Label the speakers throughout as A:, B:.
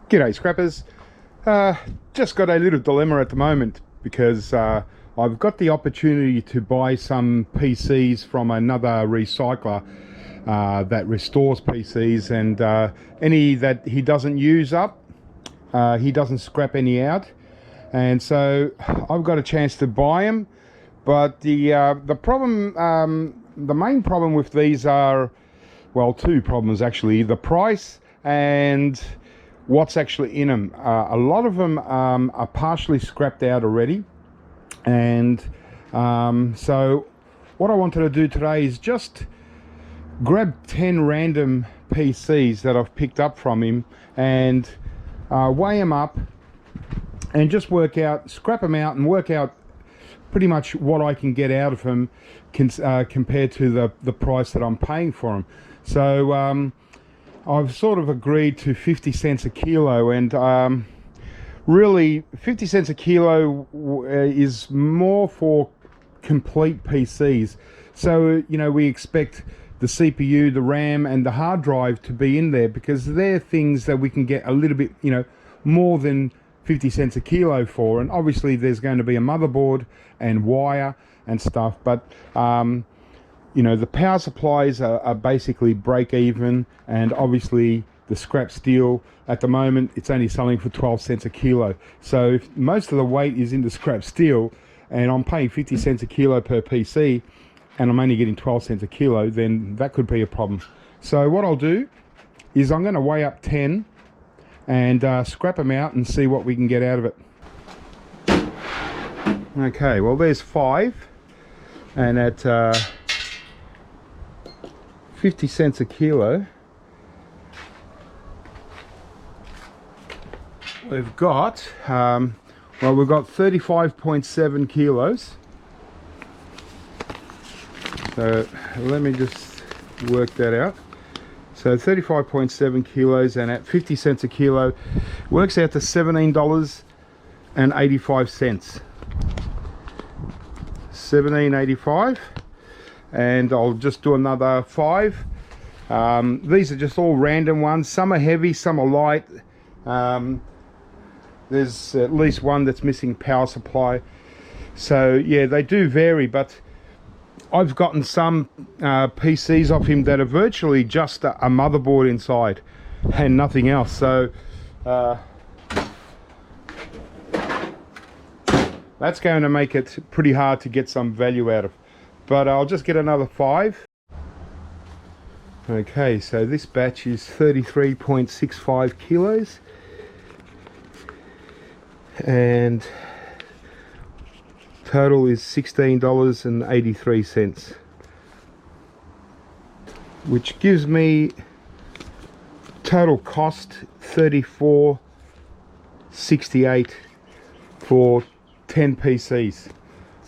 A: G'day scrappers. Just got a little dilemma at the moment because I've got the opportunity to buy some PCs from another recycler that restores PCs, and any that he doesn't use up, he doesn't scrap any out, and so I've got a chance to buy them. But the problem, the main problem with these are, well, two problems actually: the price and what's actually in them. A lot of them are partially scrapped out already, and so what I wanted to do today is just grab 10 random PCs that I've picked up from him and weigh them up and just work out, scrap them out and work out pretty much what I can get out of them compared to the price that I'm paying for them. So I've sort of agreed to 50 cents a kilo, and really 50 cents a kilo is more for complete PCs. So, you know, we expect the CPU, the RAM and the hard drive to be in there, because they're things that we can get a little bit, you know, more than 50 cents a kilo for. And obviously there's going to be a motherboard and wire and stuff, but you know, the power supplies are basically break even, and obviously the scrap steel at the moment, it's only selling for 12 cents a kilo. So if most of the weight is in the scrap steel and I'm paying 50 cents a kilo per PC and I'm only getting 12 cents a kilo, then that could be a problem. So what I'll do is I'm going to weigh up 10 and scrap them out and see what we can get out of it. Okay, well there's 5, and at 50 cents a kilo, we've got well, we've got 35.7 kilos. So let me just work that out. So 35.7 kilos, and at 50 cents a kilo works out to $17.85. $17.85. And I'll just do another 5. These are just all random ones. Some are heavy, some are light. There's at least one that's missing power supply. So yeah, they do vary, but I've gotten some PCs off him that are virtually just a motherboard inside and nothing else. So that's going to make it pretty hard to get some value out of. But I'll just get another 5. Okay, so this batch is 33.65 kilos, and total is $16.83, which gives me total cost $34.68 for 10 PCs.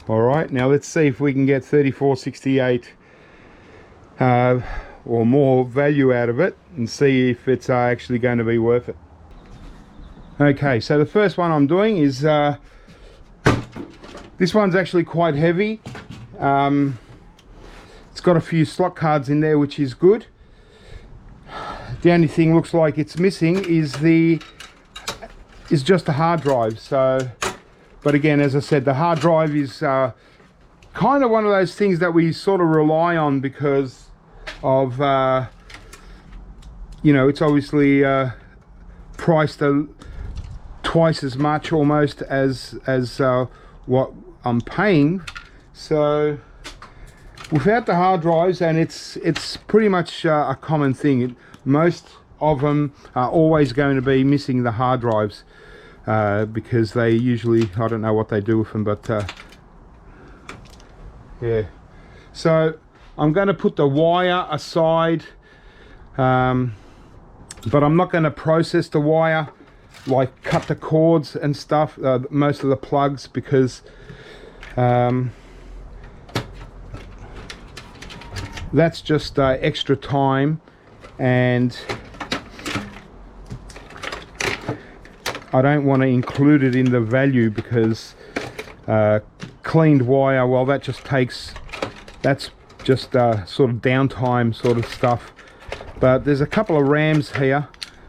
A: All right, now let's see if we can get $34.68 or more value out of it, and see if it's actually going to be worth it. Okay, so the first one I'm doing is this one's actually quite heavy. It's got a few slot cards in there, which is good. The only thing looks like it's missing is just the hard drive. So, but again, as I said, the hard drive is kind of one of those things that we sort of rely on because of you know, it's obviously priced twice as much almost as what I'm paying. So without the hard drives, and it's pretty much a common thing, most of them are always going to be missing the hard drives because they usually, I don't know what they do with them, but yeah. So I'm going to put the wire aside, but I'm not going to process the wire, like cut the cords and stuff, most of the plugs, because that's just extra time, and I don't want to include it in the value, because cleaned wire, well, that just takes, that's just sort of downtime sort of stuff. But there's a couple of rams here,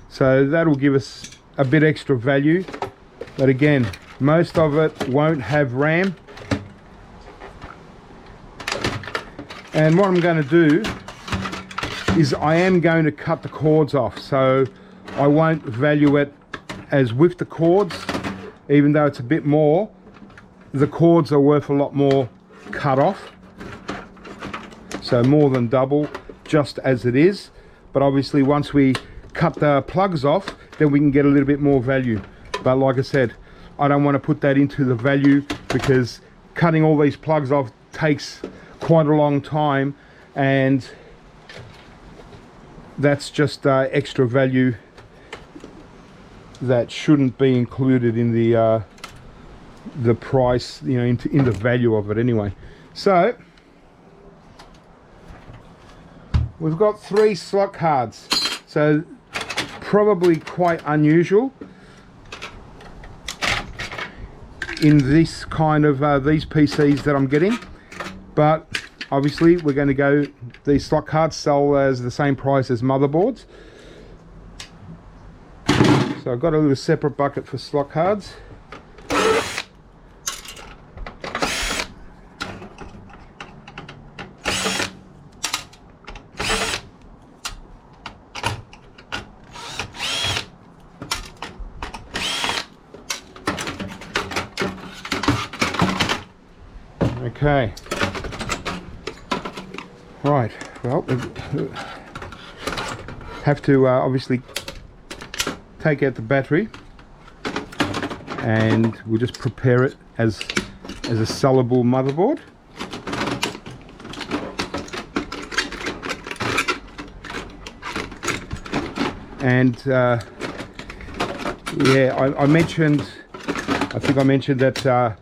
A: so that'll give us a bit extra value, but again, most of it won't have RAM. And what I'm going to do is I am going to cut the cords off, so I won't value it as with the cords. Even though it's a bit more, the cords are worth a lot more cut off, so more than double just as it is. But obviously once we cut the plugs off, then we can get a little bit more value. But like I said, I don't want to put that into the value, because cutting all these plugs off takes quite a long time, and that's just extra value that shouldn't be included in the price, you know, in the value of it anyway. So we've got 3 slot cards, so probably quite unusual in this kind of these PCs that I'm getting, but obviously we're going to go, these slot cards sell as the same price as motherboards, so I've got a little separate bucket for slot cards. Okay, right, well, we have to obviously take out the battery, and we'll just prepare it as a sellable motherboard. And yeah, I think I mentioned that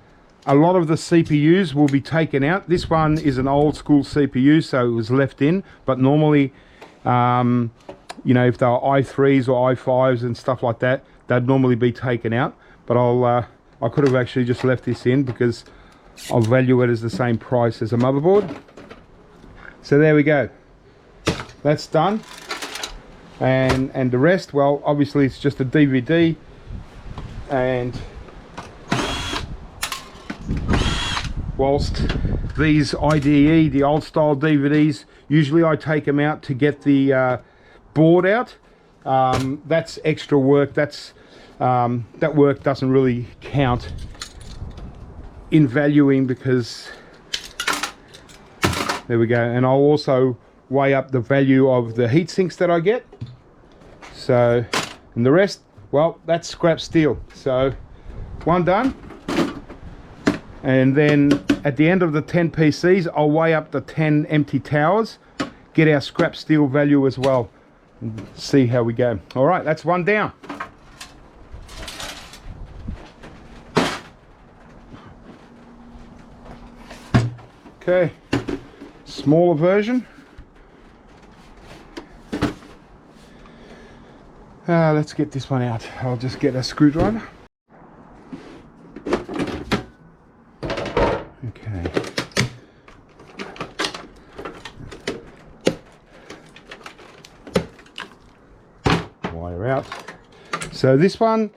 A: a lot of the CPUs will be taken out. This one is an old school CPU, so it was left in, but normally you know, if they were i3s or i5s and stuff like that, they'd normally be taken out. But I could have actually just left this in, because I'll value it as the same price as a motherboard. So there we go, that's done. And the rest, well, obviously it's just a DVD, and whilst these IDE, the old style DVDs, usually I take them out to get the board out. That's extra work. That's that work doesn't really count in valuing, because there we go. And I'll also weigh up the value of the heat sinks that I get. So, and the rest, well, that's scrap steel. So one done. And then at the end of the 10 PCs, I'll weigh up the 10 empty towers, get our scrap steel value as well, and see how we go. All right, that's one down. Okay, smaller version. Let's get this one out. I'll just get a screwdriver. Okay. Wire out. So this one,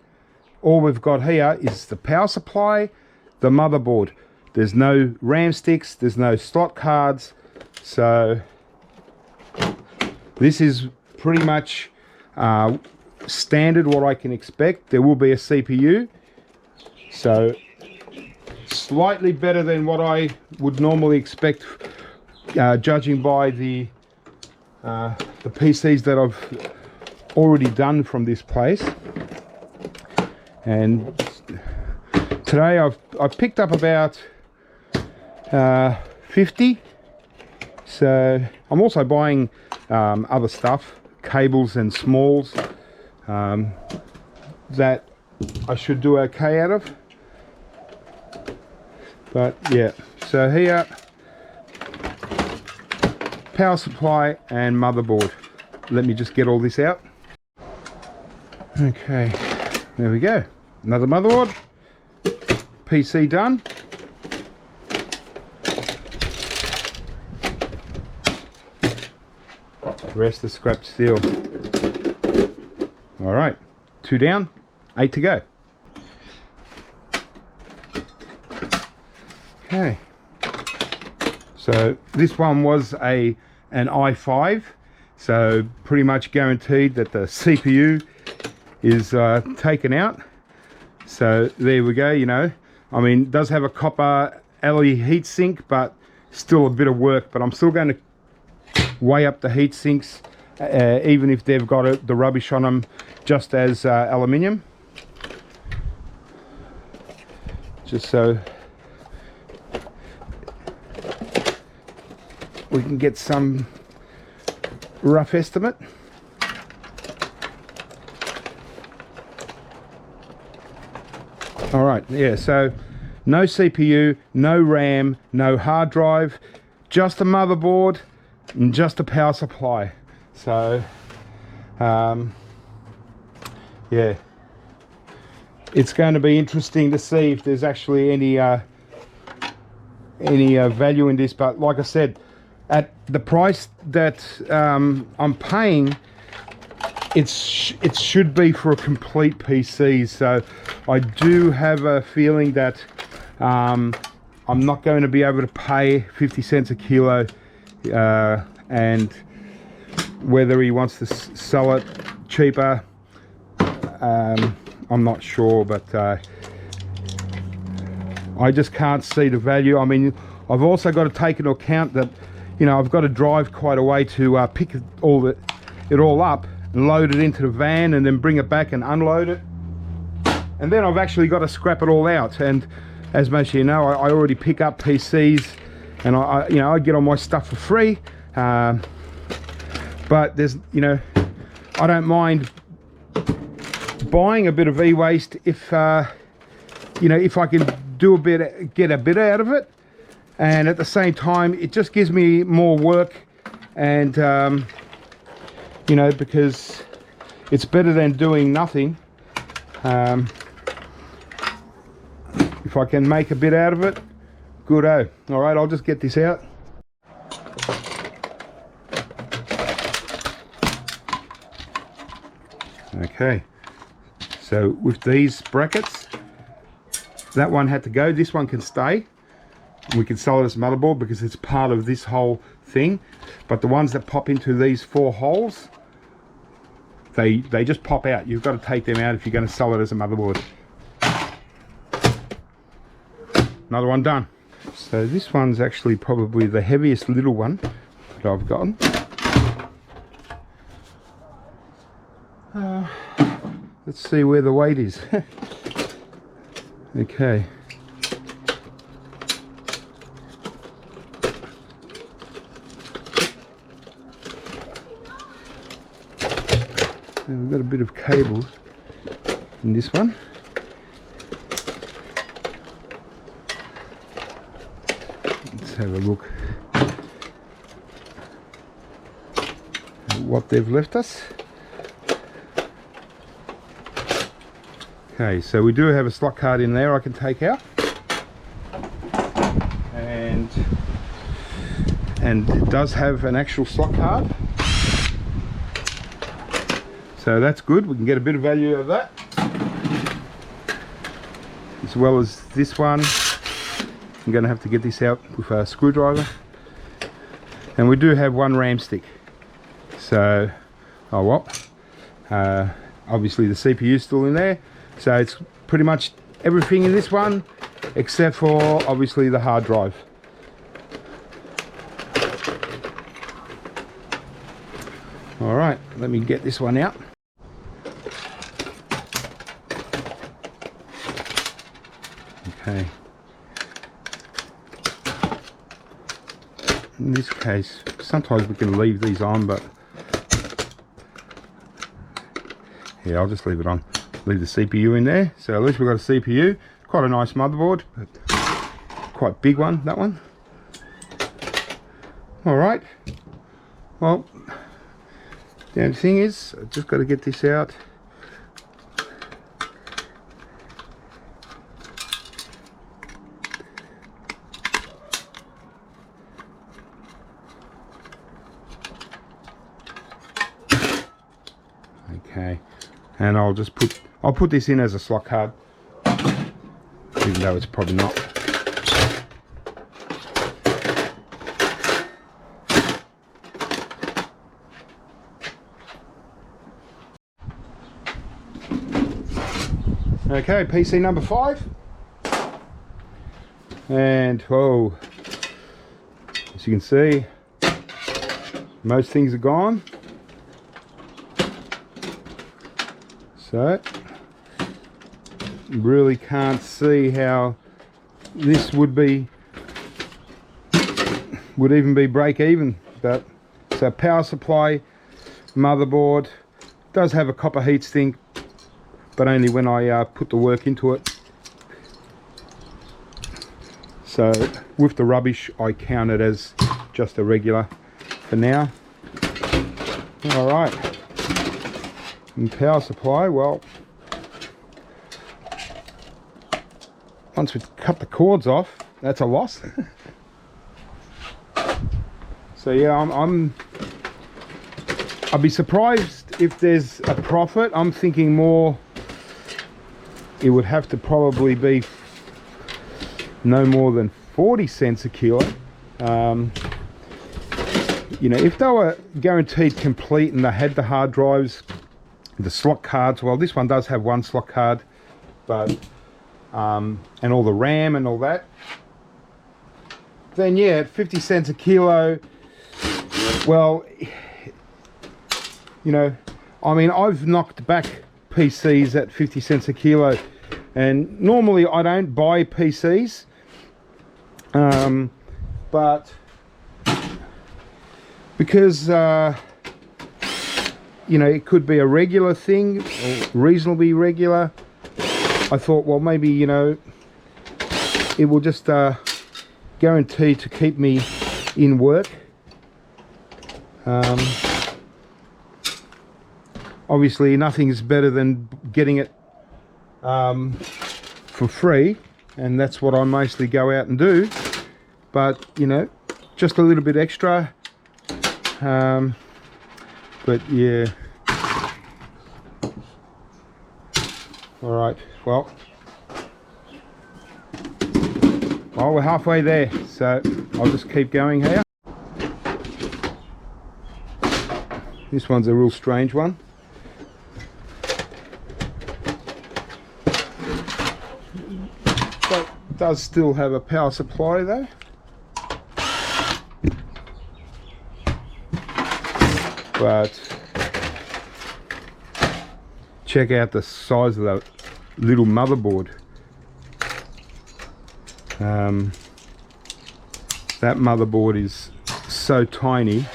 A: all we've got here is the power supply, the motherboard. There's no RAM sticks, there's no slot cards. So this is pretty much standard what I can expect. There will be a CPU, so slightly better than what I would normally expect, judging by the PCs that I've already done from this place. And today I've picked up about 50. So I'm also buying other stuff, cables and smalls, that I should do okay out of. But yeah, so here, power supply and motherboard. Let me just get all this out. Okay, there we go. Another motherboard. PC done. The rest is scrap steel. All right, 2 down. 8 to go. Okay, so this one was an i5, so pretty much guaranteed that the CPU is taken out. So there we go. You know, I mean, it does have a copper LED heatsink, but still a bit of work. But I'm still going to weigh up the heatsinks, even if they've got the rubbish on them, just as aluminium, just so we can get some rough estimate. All right, yeah, so no CPU, no RAM, no hard drive, just a motherboard and just a power supply. So yeah, it's going to be interesting to see if there's actually any value in this. But like I said, at the price that I'm paying, it should be for a complete PC. So I do have a feeling that I'm not going to be able to pay 50 cents a kilo, and whether he wants to sell it cheaper, I'm not sure, but I just can't see the value. I mean, I've also got to take into account that, you know, I've got to drive quite a way to pick it all up and load it into the van and then bring it back and unload it, and then I've actually got to scrap it all out. And as most of you know, I already pick up PCs, and I get all my stuff for free, but there's, you know, I don't mind buying a bit of e-waste if you know, if I can get a bit out of it, and at the same time it just gives me more work, and you know, because it's better than doing nothing. If I can make a bit out of it, good-o. All right, I'll just get this out. Okay, so with these brackets, that one had to go, this one can stay. We can sell it as a motherboard because it's part of this whole thing, but the ones that pop into these 4 holes, they just pop out. You've got to take them out if you're going to sell it as a motherboard. Another one done. So this one's actually probably the heaviest little one that I've gotten. Let's see where the weight is. Okay. So we've got a bit of cable in this one. Let's have a look at what they've left us. Okay, so we do have a slot card in there I can take out, and it does have an actual slot card, so that's good. We can get a bit of value out of that, as well as this one. I'm going to have to get this out with a screwdriver, and we do have 1 RAM stick. So, oh well, obviously the CPU is still in there. So it's pretty much everything in this one, except for obviously the hard drive. All right, let me get this one out. Okay. In this case, sometimes we can leave these on, but yeah, I'll just leave it on. Leave the CPU in there, so at least we've got a CPU. Quite a nice motherboard, but quite big one, that one. All right, well, the only thing is I've just got to get this out. Okay, and I'll put this in as a slot card, even though it's probably not. Okay, PC number 5, and oh, as you can see, most things are gone. So really can't see how this would even be break even. But so power supply, motherboard, does have a copper heatsink, but only when I put the work into it. So with the rubbish, I count it as just a regular for now. All right, and power supply, well, once we cut the cords off, that's a loss. So yeah, I'd be surprised if there's a profit. I'm thinking more, it would have to probably be no more than 40 cents a kilo. You know, if they were guaranteed complete and they had the hard drives, the slot cards, well, this one does have one slot card, but and all the RAM and all that, then yeah, at 50 cents a kilo, well, you know, I mean, I've knocked back PCs at 50 cents a kilo, and normally I don't buy PCs, but because you know, it could be a regular thing or reasonably regular, I thought, well, maybe, you know, it will just guarantee to keep me in work. Obviously nothing's better than getting it for free, and that's what I mostly go out and do, but you know, just a little bit extra. But yeah, all right, well, we're halfway there, so I'll just keep going here. This one's a real strange one. But it does still have a power supply though. But check out the size of that little motherboard. That motherboard is so tiny.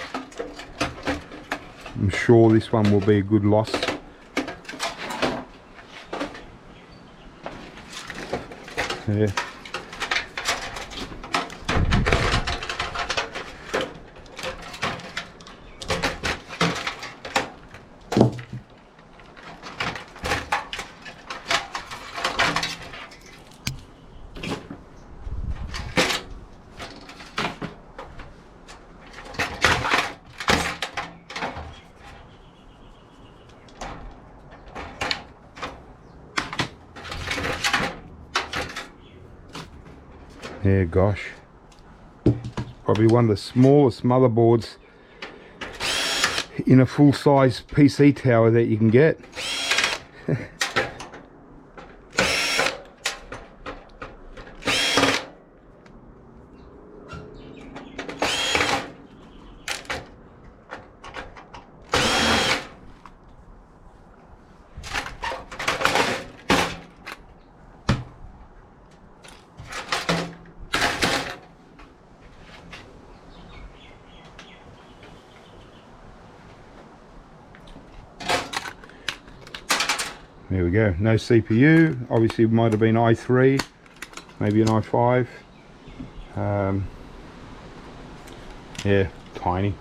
A: I'm sure this one will be a good loss. Yeah. Yeah, gosh, probably one of the smallest motherboards in a full-size PC tower that you can get. There we go, no CPU, obviously it might have been i3, maybe an i5. Yeah, tiny.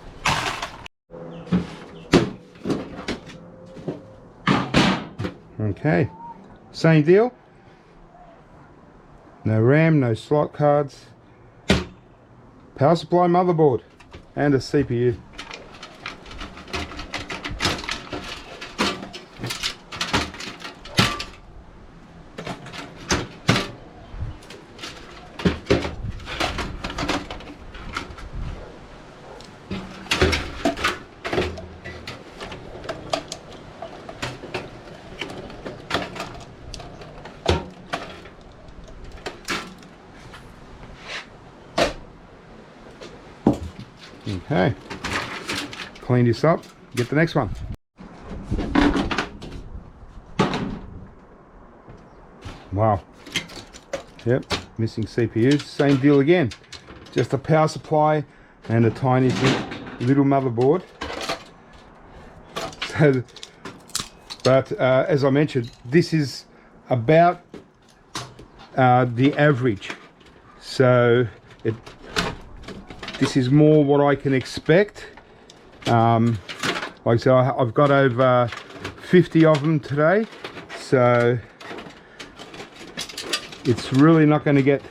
A: Okay, same deal. No RAM, no slot cards, power supply, motherboard, and a CPU. Okay, clean this up, get the next one. Wow. Yep, missing CPUs, same deal again. Just a power supply and a tiny little motherboard. So, but as I mentioned, this is about the average. So this is more what I can expect. Like I said, I've got over 50 of them today, so it's really not going to get.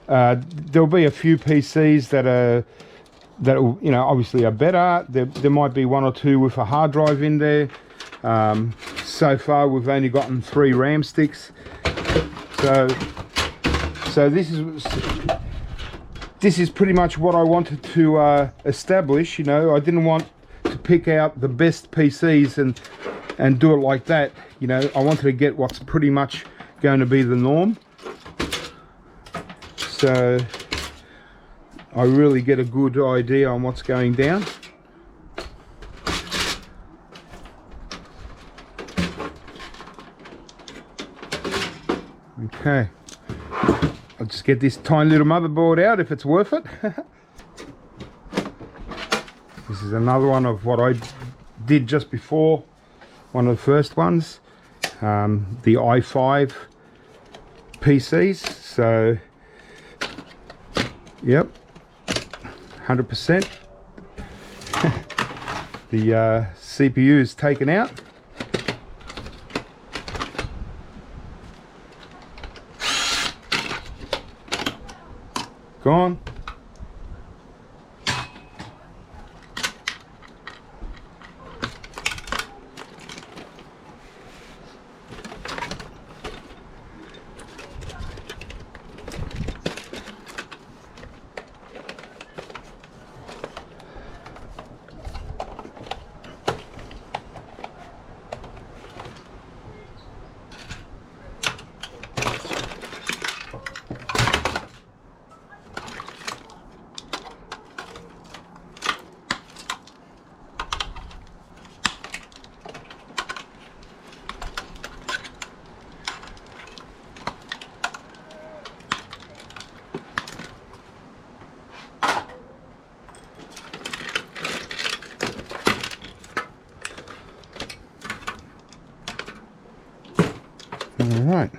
A: There'll be a few PCs that you know, obviously are better. There might be one or two with a hard drive in there. So far, we've only gotten 3 RAM sticks. So this is pretty much what I wanted to establish. You know, I didn't want to pick out the best PCs and do it like that. You know, I wanted to get what's pretty much going to be the norm. So I really get a good idea on what's going down. Okay, I'll just get this tiny little motherboard out if it's worth it. This is another one of what I did just before, one of the first ones, the i5 PCs. So yep, 100%. The CPU is taken out. Gone. All right.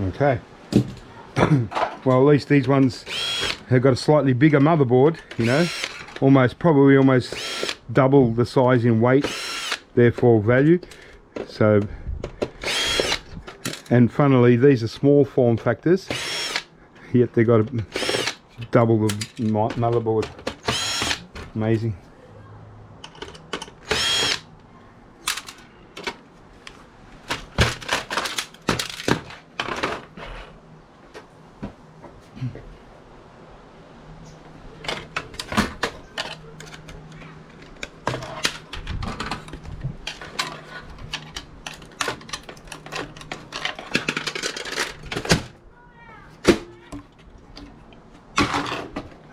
A: Okay. Well, at least these ones have got a slightly bigger motherboard, you know, probably almost double the size in weight, therefore value. So, and funnily, these are small form factors, yet they got double the motherboard. Amazing.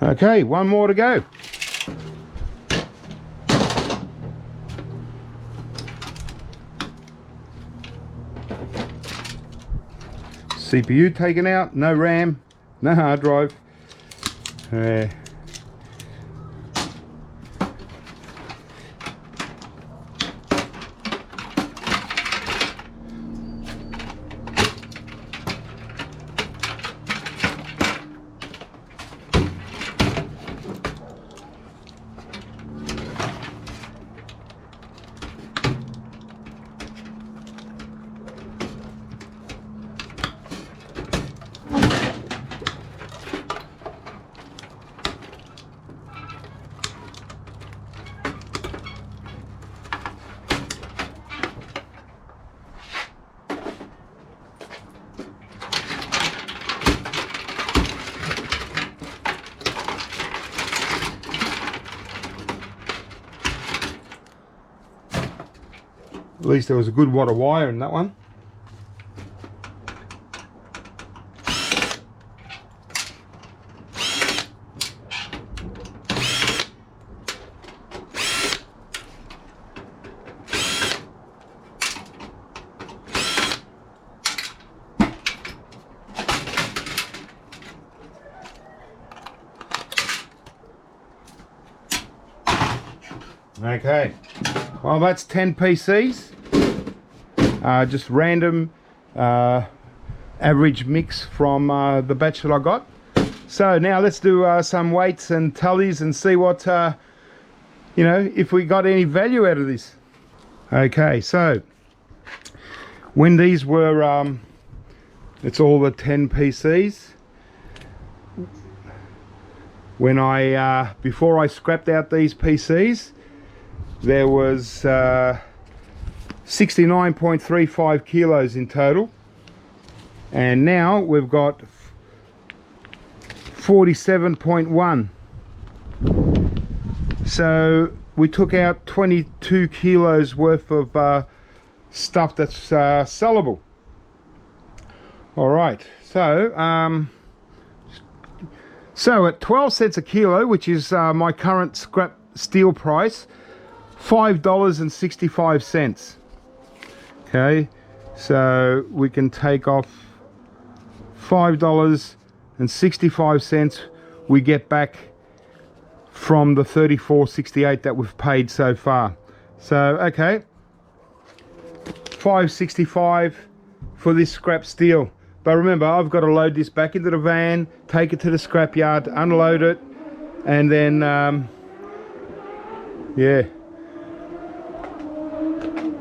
A: Okay, one more to go. CPU taken out, no RAM, no hard drive. least there was a good wad of wire in that one. Okay, well that's 10 PCs, just random average mix from the batch that I got. So now let's do some weights and tallies and see what, you know, if we got any value out of this. Okay, so when these were, it's all the 10 PCs. When I, before I scrapped out these PCs, there was 69.35 kilos in total, and now we've got 47.1. So we took out 22 kilos worth of stuff that's sellable. All right, so so at 12 cents a kilo, which is my current scrap steel price, $5.65. Okay, so we can take off $5.65 we get back from the $34.68 that we've paid so far. So okay, $5.65 for this scrap steel. But remember, I've got to load this back into the van, take it to the scrapyard, unload it, and then yeah,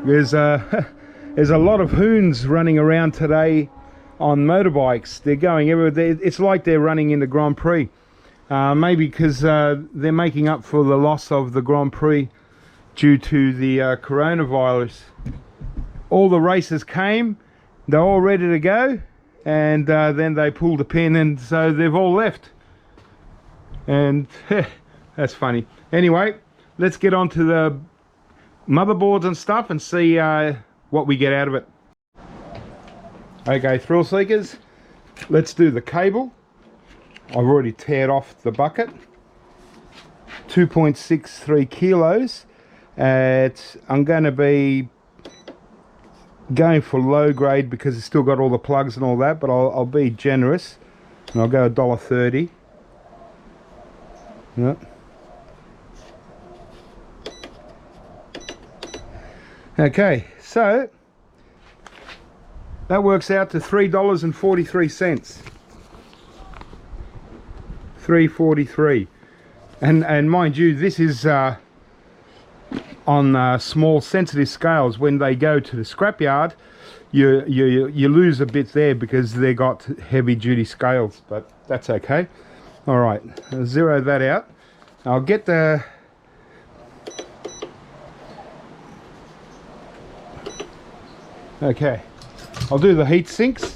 A: there's a lot of hoons running around today on motorbikes. They're going everywhere. It's like they're running in the Grand Prix. Maybe because they're making up for the loss of the Grand Prix due to the coronavirus. All the races came, they're all ready to go, and then they pulled the pin, and so they've all left. And that's funny. Anyway, let's get on to the motherboards and stuff and see what we get out of it. Okay, thrill seekers, let's do the cable. I've already teared off the bucket. 2.63 kilos. I'm going to be going for low grade because it's still got all the plugs and all that, but I'll be generous and I'll go $1.30. Yep. Okay, so that works out to $3.43. $3.43, and mind you, this is on small sensitive scales. When they go to the scrapyard, you lose a bit there because they got heavy duty scales, but that's okay. All right, I'll zero that out. I'll get the okay, I'll do the heat sinks.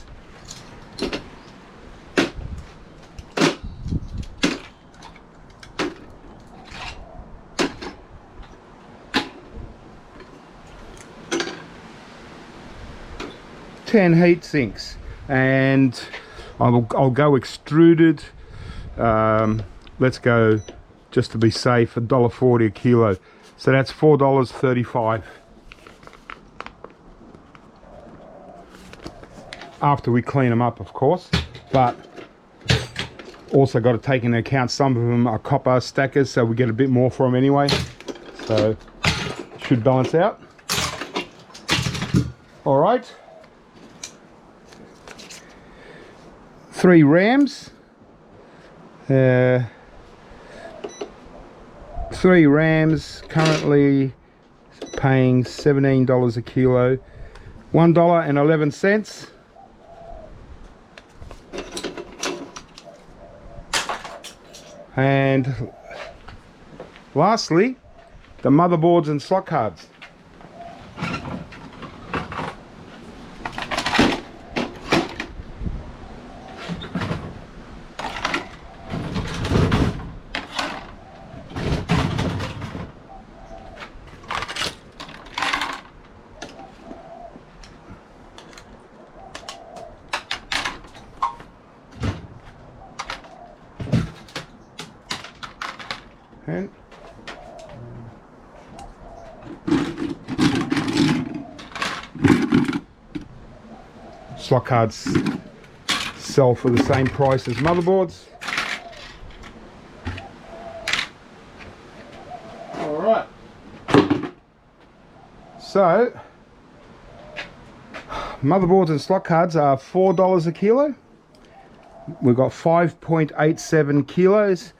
A: Ten heat sinks, and I'll go extruded. Let's go, just to be safe, $1.40 a kilo. So that's $4.35. After we clean them up, of course, but also got to take into account some of them are copper stackers, so we get a bit more for them anyway. So should balance out. All right. 3 rams. 3 rams currently paying $17 a kilo. $1.11. And lastly, the motherboards and slot cards. And slot cards sell for the same price as motherboards. Alright, so motherboards and slot cards are $4 a kilo. We've got 5.87 kilos,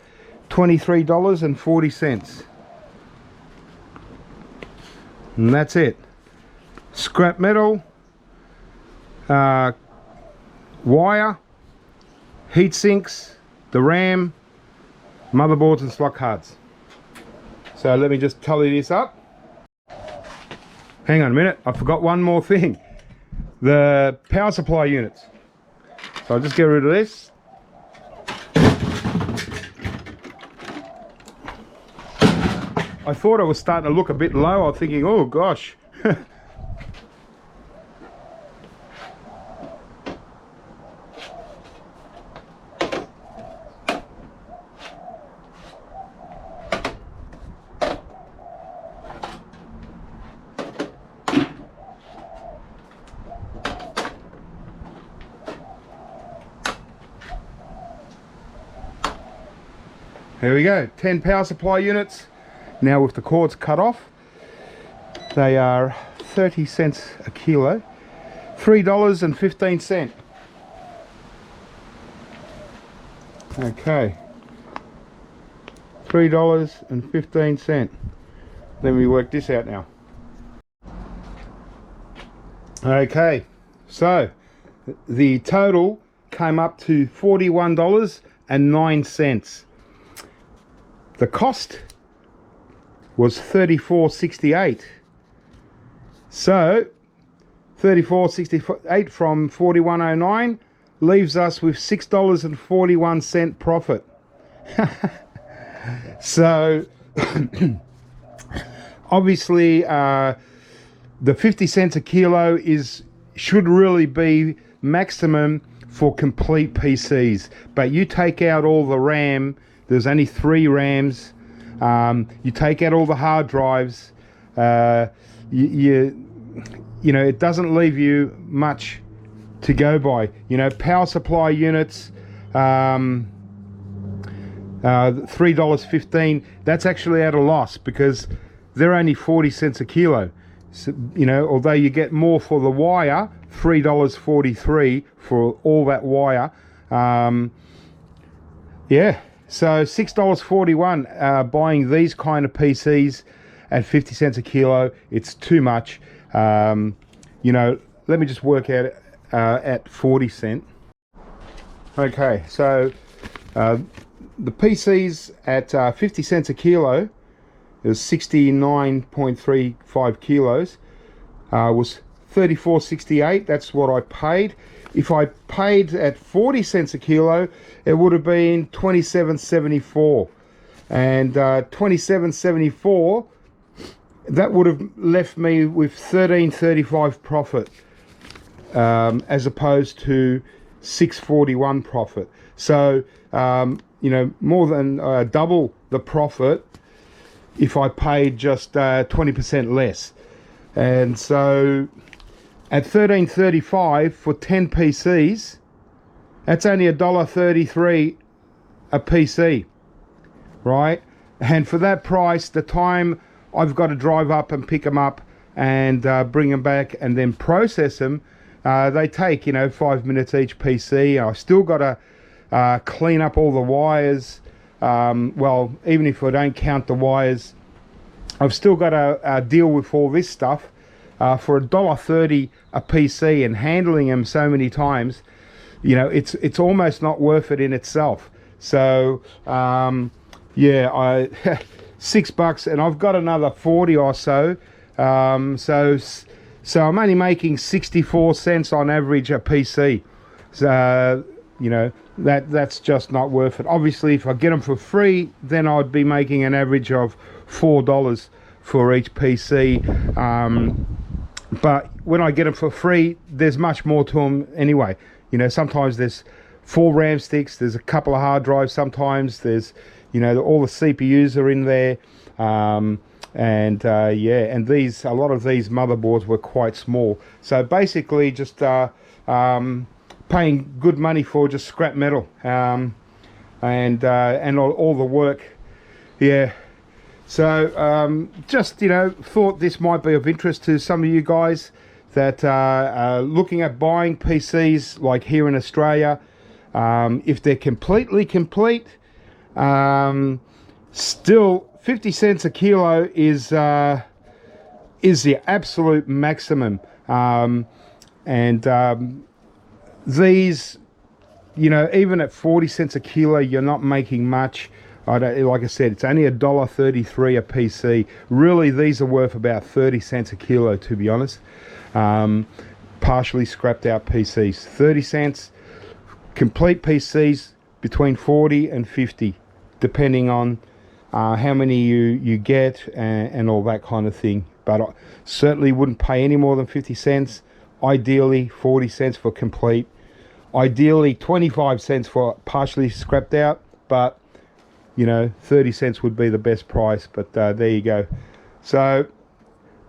A: $23.40. And that's it. Scrap metal, wire, heat sinks, the RAM, motherboards and slot cards. So let me just tally this up. Hang on a minute, I forgot one more thing. The power supply units. So I'll just get rid of this. I thought it was starting to look a bit low. I was thinking, oh gosh. There we go, 10 power supply units. Now with the cords cut off, they are 30 cents a kilo, $3.15. Okay, $3.15. Let me work this out now. Okay, so the total came up to $41.09. The cost was $34.68. So $34.68 from $41.09 leaves us with $6.41 profit. So obviously the 50 cents a kilo should really be maximum for complete PCs, but you take out all the RAM. There's only 3 RAMs. You take out all the hard drives. You know, it doesn't leave you much to go by. You know, power supply units, $3.15. That's actually at a loss because they're only 40 cents a kilo. So, you know, although you get more for the wire, $3.43 for all that wire. Yeah. So $6.41 buying these kind of PCs at 50 cents a kilo, it's too much. You know, let me just work out at 40 cents. Okay, so the PCs at 50 cents a kilo, it was 69.35 kilos, was $34.68. That's what I paid. If I paid at 40 cents a kilo, it would have been $27.74, and $27.74, that would have left me with $13.35 profit, as opposed to $6.41 profit. So you know, more than double the profit if I paid just 20% less. And so at $13.35 for 10 PCs, that's only $1.33 a PC, right? And for that price, the time I've got to drive up and pick them up and bring them back and then process them, they take, you know, 5 minutes each PC. I still got to clean up all the wires. Well, even if I don't count the wires, I've still got to deal with all this stuff. For $1.30 a PC and handling them so many times, you know, it's almost not worth it in itself. So yeah, $6, and I've got another 40 or so. So I'm only making 64 cents on average a PC. So you know, that's just not worth it. Obviously, if I get them for free, then I'd be making an average of $4 for each PC. But when I get them for free, there's much more to them anyway. You know, sometimes there's 4 RAM sticks, there's a couple of hard drives, sometimes there's, You know, all the CPUs are in there. Yeah, and these, a lot of these motherboards were quite small. So basically just paying good money for just scrap metal, and all the work. Yeah. So just, you know, thought this might be of interest to some of you guys that are looking at buying PCs like here in Australia. If they're completely complete, still 50 cents a kilo is the absolute maximum. These, you know, even at 40 cents a kilo, you're not making much. Like I said, it's only $1.33 a PC. Really, these are worth about 30 cents a kilo, to be honest. Partially scrapped out PCs, 30 cents. Complete PCs between 40 and 50, depending on how many you get and all that kind of thing. But I certainly wouldn't pay any more than 50 cents. Ideally 40 cents for complete. Ideally 25 cents for partially scrapped out, but you know, 30 cents would be the best price. But there you go. So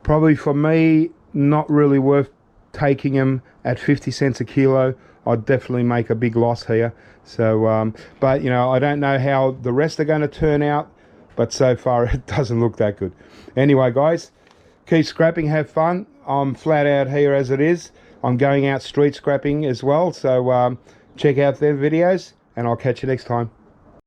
A: probably for me, not really worth taking them at 50 cents a kilo. I'd definitely make a big loss here. So but you know, I don't know how the rest are going to turn out, but so far it doesn't look that good. Anyway guys, keep scrapping, have fun. I'm flat out here as it is. I'm going out street scrapping as well, so check out their videos and I'll catch you next time.